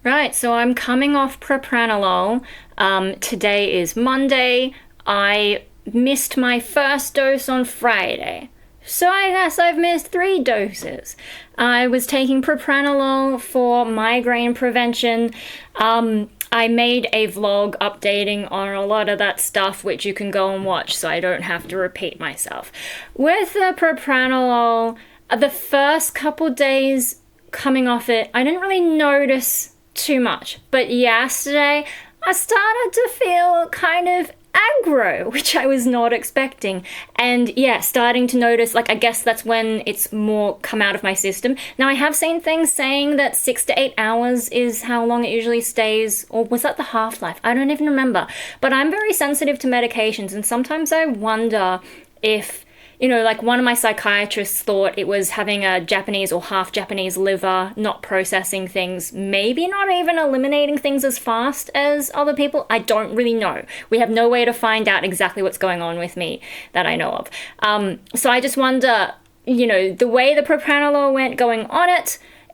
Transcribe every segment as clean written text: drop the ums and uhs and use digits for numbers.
Right, so I'm coming off propranolol. Today is Monday. I missed my first dose on Friday. So I guess I've missed 3 doses. I was taking propranolol for migraine prevention. I made a vlog updating on a lot of that stuff, which you can go and watch so I don't have to repeat myself. With the propranolol, the first couple days coming off it, I didn't really notice too much. But yesterday, I started to feel kind of aggro, which I was not expecting. And yeah, starting to notice, I guess that's when it's more come out of my system. Now, I have seen things saying that 6 to 8 hours is how long it usually stays, or was that the half-life? I don't even remember. But I'm very sensitive to medications, and sometimes I wonder if one of my psychiatrists thought it was having a Japanese or half Japanese liver, not processing things, maybe not even eliminating things as fast as other people. I don't really know. We have no way to find out exactly what's going on with me that I know of. So I just wonder, the way the propranolol went going on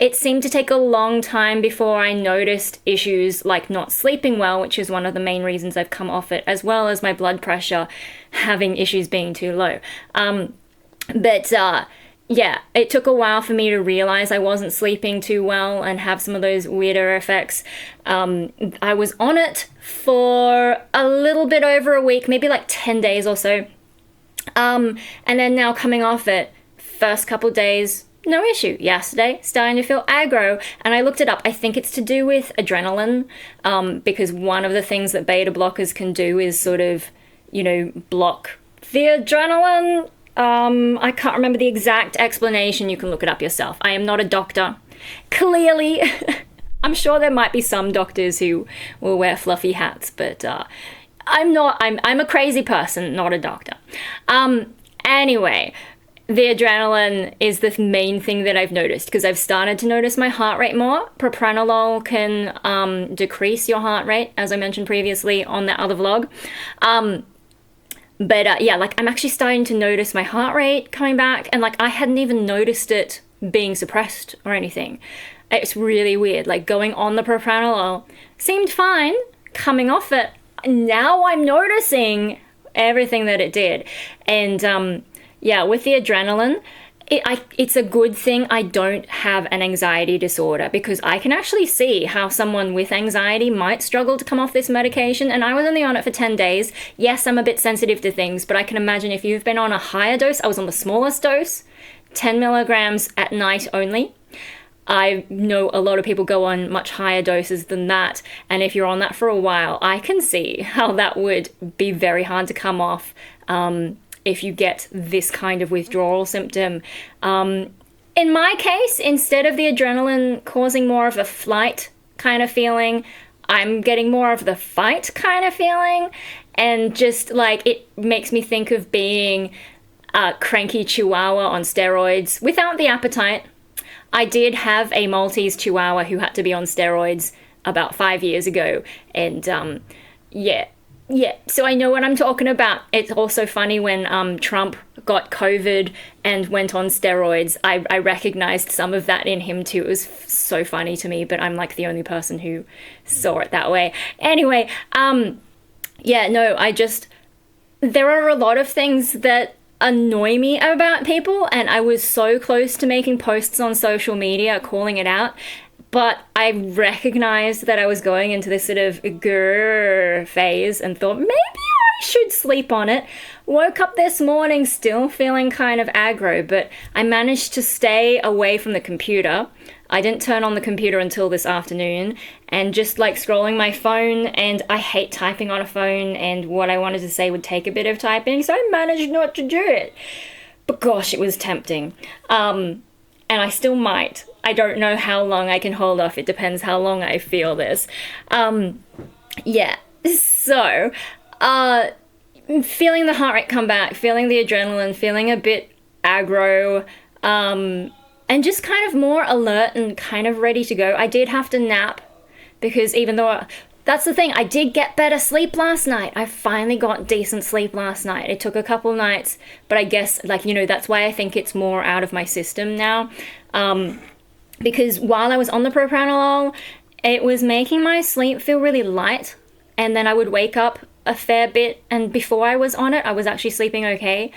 it seemed to take a long time before I noticed issues like not sleeping well, which is one of the main reasons I've come off it, as well as my blood pressure having issues being too low. Yeah, it took a while for me to realize I wasn't sleeping too well and have some of those weirder effects. I was on it for a little bit over a week, maybe 10 days or so. And then now coming off it, first couple days, no issue. Yesterday, starting to feel aggro, and I looked it up. I think it's to do with adrenaline, because one of the things that beta blockers can do is sort of, block the adrenaline. I can't remember the exact explanation. You can look it up yourself. I am not a doctor. Clearly. I'm sure there might be some doctors who will wear fluffy hats, but I'm not. I'm a crazy person, not a doctor. Anyway, the adrenaline is the main thing that I've noticed, because I've started to notice my heart rate more. Propranolol can decrease your heart rate, as I mentioned previously on that other vlog. I'm actually starting to notice my heart rate coming back, and I hadn't even noticed it being suppressed or anything. It's really weird. Going on the propranolol seemed fine, coming off it, now I'm noticing everything that it did. And with the adrenaline, it's a good thing I don't have an anxiety disorder, because I can actually see how someone with anxiety might struggle to come off this medication, and I was only on it for 10 days. Yes, I'm a bit sensitive to things, but I can imagine if you've been on a higher dose. I was on the smallest dose, 10 milligrams at night only. I know a lot of people go on much higher doses than that, and if you're on that for a while, I can see how that would be very hard to come off if you get this kind of withdrawal symptom. In my case, instead of the adrenaline causing more of a flight kind of feeling, I'm getting more of the fight kind of feeling, and just it makes me think of being a cranky Chihuahua on steroids without the appetite. I did have a Maltese Chihuahua who had to be on steroids about 5 years ago, and so I know what I'm talking about. It's also funny when Trump got COVID and went on steroids. I recognized some of that in him too. It was so funny to me, but I'm the only person who saw it that way. Anyway, there are a lot of things that annoy me about people, and I was so close to making posts on social media calling it out. But I recognized that I was going into this sort of grrr phase and thought, maybe I should sleep on it. Woke up this morning still feeling kind of aggro, but I managed to stay away from the computer. I didn't turn on the computer until this afternoon, and just scrolling my phone, and I hate typing on a phone, and what I wanted to say would take a bit of typing, so I managed not to do it. But gosh, it was tempting. And I still might. I don't know how long I can hold off. It depends how long I feel this. So, feeling the heart rate come back, feeling the adrenaline, feeling a bit aggro, and just kind of more alert and kind of ready to go. I did have to nap, because even though that's the thing, I did get better sleep last night. I finally got decent sleep last night. It took a couple nights, but I guess that's why I think it's more out of my system now. Because while I was on the propranolol, it was making my sleep feel really light, and then I would wake up a fair bit, and before I was on it, I was actually sleeping okay.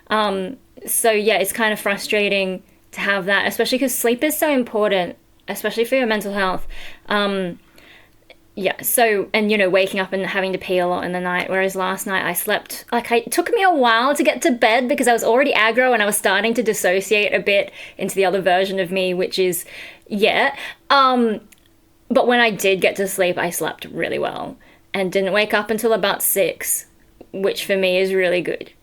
So yeah, it's kind of frustrating to have that, especially because sleep is so important, especially for your mental health. Yeah, so, and waking up and having to pee a lot in the night, whereas last night I slept, it took me a while to get to bed because I was already aggro and I was starting to dissociate a bit into the other version of me, which is, yeah. But when I did get to sleep, I slept really well and didn't wake up until about 6, which for me is really good.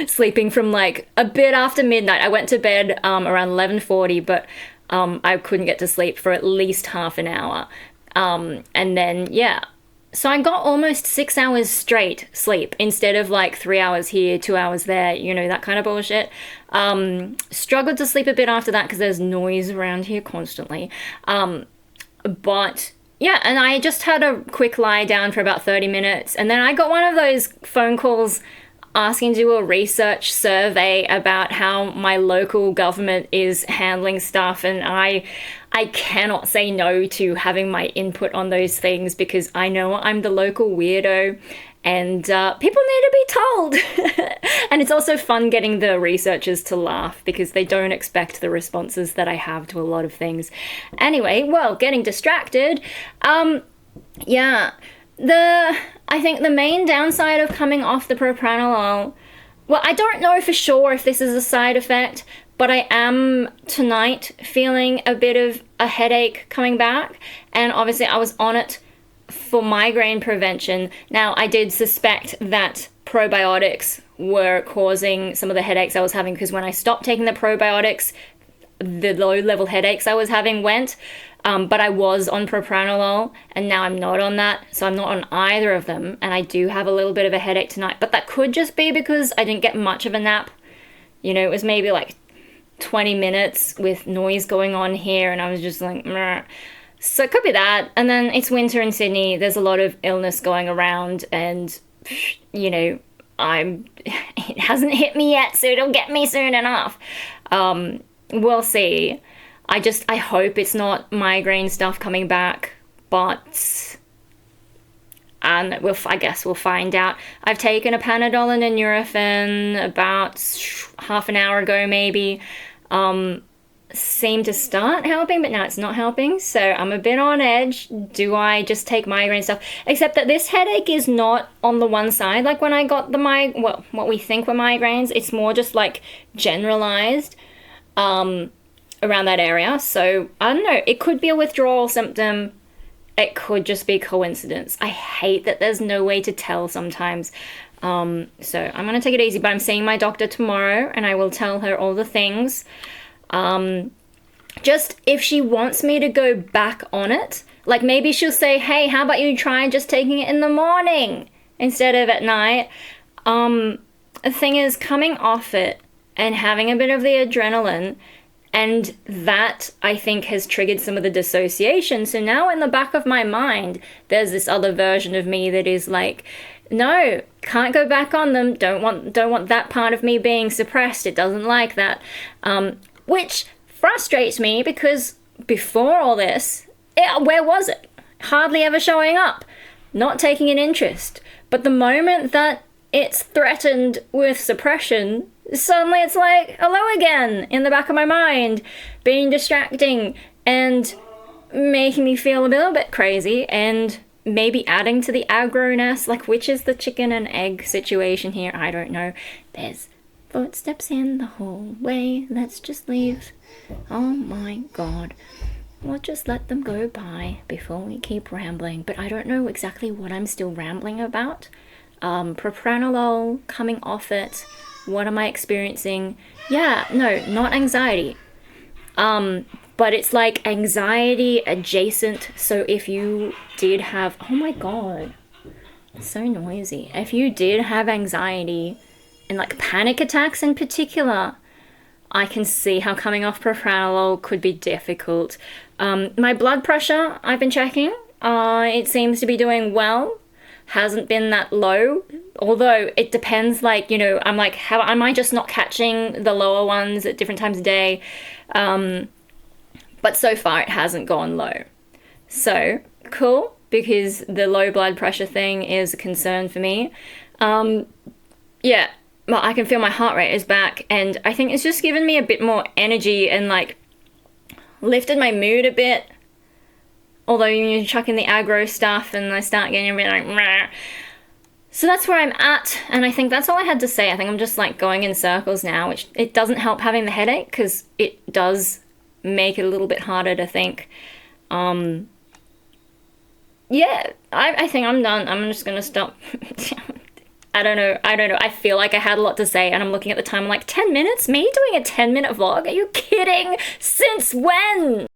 Sleeping from like a bit after midnight. I went to bed around 11:40, but I couldn't get to sleep for at least half an hour. And then, yeah. So I got almost 6 hours straight sleep instead of like 3 hours here, 2 hours there, that kind of bullshit. Struggled to sleep a bit after that because there's noise around here constantly. But yeah, and I just had a quick lie down for about 30 minutes. And then I got one of those phone calls asking to do a research survey about how my local government is handling stuff, and I cannot say no to having my input on those things because I know I'm the local weirdo and people need to be told. And it's also fun getting the researchers to laugh because they don't expect the responses that I have to a lot of things. Anyway, well, getting distracted. Yeah. I think the main downside of coming off the propranolol, well, I don't know for sure if this is a side effect, but I am tonight feeling a bit of a headache coming back, and obviously I was on it for migraine prevention. Now, I did suspect that probiotics were causing some of the headaches I was having because when I stopped taking the probiotics, the low-level headaches I was having went. But I was on propranolol, and now I'm not on that, so I'm not on either of them, and I do have a little bit of a headache tonight, but that could just be because I didn't get much of a nap. It was maybe like 20 minutes with noise going on here, and I was just like, meh. So it could be that, and then it's winter in Sydney, there's a lot of illness going around, and, it hasn't hit me yet, so it'll get me soon enough. We'll see. I hope it's not migraine stuff coming back, but I guess we'll find out. I've taken a Panadol and a Nurofen about half an hour ago, maybe. Seemed to start helping, but now it's not helping, so I'm a bit on edge. Do I just take migraine stuff? Except that this headache is not on the one side, like when I got what we think were migraines. It's more just like generalized. Around that area, so I don't know, it could be a withdrawal symptom, it could just be coincidence. I hate that there's no way to tell sometimes. So I'm gonna take it easy, but I'm seeing my doctor tomorrow and I will tell her all the things. Just if she wants me to go back on it, like maybe she'll say, hey, how about you try just taking it in the morning instead of at night. The thing is, coming off it and having a bit of the adrenaline, and that, I think, has triggered some of the dissociation. So now in the back of my mind, there's this other version of me that is like, no, can't go back on them. Don't want that part of me being suppressed. It doesn't like that. Which frustrates me because before all this, where was it? Hardly ever showing up. Not taking an interest. But the moment that it's threatened with suppression, suddenly it's like, hello again, in the back of my mind, being distracting and making me feel a little bit crazy and maybe adding to the aggro-ness, like which is the chicken and egg situation here, I don't know. There's footsteps in the hallway, let's just leave. Oh my god. We'll just let them go by before we keep rambling, but I don't know exactly what I'm still rambling about. Propranolol, coming off it, what am I experiencing? Yeah, no, not anxiety. But it's like anxiety adjacent. So if you did have, oh my god, it's so noisy. If you did have anxiety and like panic attacks in particular, I can see how coming off propranolol could be difficult. My blood pressure, I've been checking. It seems to be doing well. Hasn't been that low, although it depends, like, I'm like, how am I just not catching the lower ones at different times of day? But so far it hasn't gone low. So, cool, because the low blood pressure thing is a concern for me. Yeah, well, I can feel my heart rate is back, and I think it's just given me a bit more energy and, like, lifted my mood a bit. Although you chuck in the aggro stuff and I start getting a bit like, meh. So that's where I'm at, and I think that's all I had to say. I think I'm just, like, going in circles now, which it doesn't help having the headache, because it does make it a little bit harder to think. Yeah, I think I'm done. I'm just gonna stop. I don't know. I feel like I had a lot to say, and I'm looking at the time, I'm like, 10 minutes? Me doing a 10-minute vlog? Are you kidding? Since when?